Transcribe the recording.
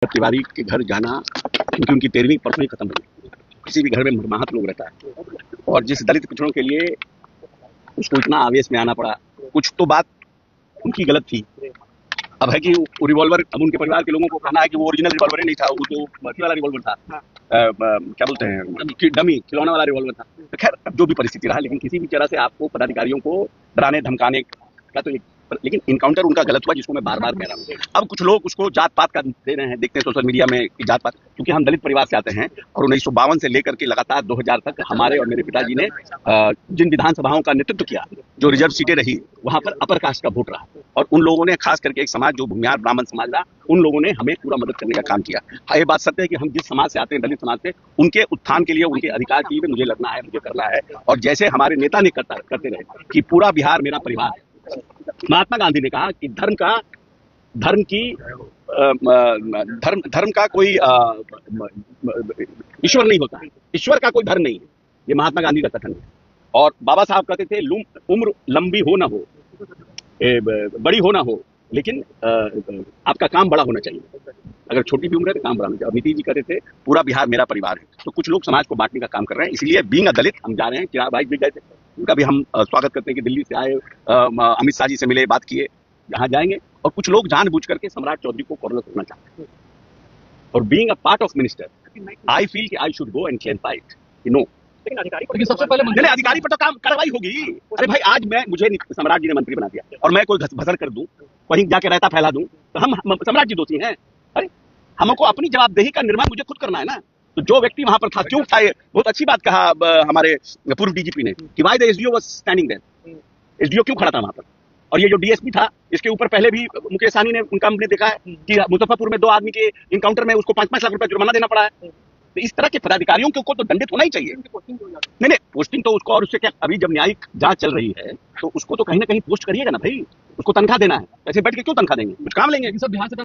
तिवारी के घर जाना, क्योंकि उनकी 13वीं परसों ही खत्म हुई। किसी भी घर में मरमाहत लोग रहता है, और जिस दलित पिछड़ों के लिए उसको इतना आवेश में आना पड़ा, कुछ तो बात उनकी गलत थी। अब है कि वो रिवॉल्वर, अब उनके परिवार के लोगों को कहना है कि वो ओरिजिनल रिवॉल्वर ही नहीं था, वो तो मर्सी वाला रिवॉल्वर था, क्या बोलते हैं, डमी खिलौना वाला रिवॉल्वर था। तो खैर अब जो भी परिस्थिति रहा, लेकिन किसी भी तरह से आपको पदाधिकारियों को डराने धमकाने का तो लेकिन इनकाउंटर उनका गलत हुआ, जिसको मैं बार बार कह रहा हूँ। अब कुछ लोग उसको जात पात का दे रहे हैं, देखते हैं सोशल मीडिया में कि जात पात, क्योंकि हम दलित परिवार से आते हैं और 1952 से लेकर के लगातार 2000 तक हमारे और मेरे पिताजी ने जिन विधानसभाओं का नेतृत्व किया, जो रिजर्व सीटें रही, वहां पर अपर कास्ट का वोट रहा, और उन लोगों ने खास करके एक समाज जो भूमिहार ब्राह्मण समाज रहा, उन लोगों ने हमें पूरा मदद करने का काम किया। हाँ, ये बात सत्य है कि हम जिस समाज से आते हैं, दलित समाज से, उनके उत्थान के लिए, उनके अधिकार के लिए मुझे लड़ना है, मुझे करना है। और जैसे हमारे नेता ने करते रहे कि पूरा बिहार मेरा परिवार है। महात्मा गांधी ने कहा कि धर्म का कोई ईश्वर नहीं होता है, ईश्वर का कोई धर्म नहीं है, ये महात्मा गांधी का कथन है। और बाबा साहब कहते थे उम्र लंबी हो ना हो, बड़ी हो ना हो, लेकिन आपका काम बड़ा होना चाहिए। अगर छोटी भी उम्र है तो काम बड़ा होना चाहिए। नीतीश जी कहते थे पूरा बिहार मेरा परिवार है। तो कुछ लोग समाज को बांटने का काम कर रहे हैं, इसलिए बीइंग अ दलित हम जा रहे हैं। चिराग भाई भी गए थे, उनका भी हम स्वागत करते हैं कि दिल्ली से आए, अमित शाह जी से मिले, बात किए, यहाँ जाएंगे। और कुछ लोग जानबूझ करके सम्राट चौधरी को कॉर्नर करना चाहते हैं। और being a part of minister I feel कि I should go and clarify it कि नो। लेकिन सबसे पहले अधिकारी पर तो काम कार्रवाई होगी। अरे भाई, आज मुझे सम्राट जी ने मंत्री बना दिया और मैं कोई भसड़ कर दूं, कहीं जाके रहता फैला दूं, तो हम सम्राट जी दोषी हैं? अरे हमको अपनी जवाबदेही का निर्माण मुझे खुद करना है ना। तो जो व्यक्ति वहां पर था, क्यों था, बहुत अच्छी बात कहा हमारे पूर्व डीजीपी ने कि why the SDO was standing there. SDO क्यों खड़ा था वहां पर? और ये जो डीएसपी था, इसके ऊपर पहले भी मुकेश सहनी ने, उनका हमने देखा है कि मुजफ्फरपुर में 2 आदमी के इनकाउंटर में उसको 5-5 लाख रुपए जुर्माना देना पड़ा है। तो इस तरह के पदाधिकारियों को तो दंडित होना ही चाहिए। नहीं, पोस्टिंग तो उसको, और उससे क्या, अभी जब न्यायिक जांच चल रही है तो उसको तो कहीं ना कहीं पोस्ट करिएगा ना भाई, उसको तनख्वाह देना है। ऐसे बैठ के क्यों तनख्वाह देंगे, कुछ काम लेंगे। सब बिहार से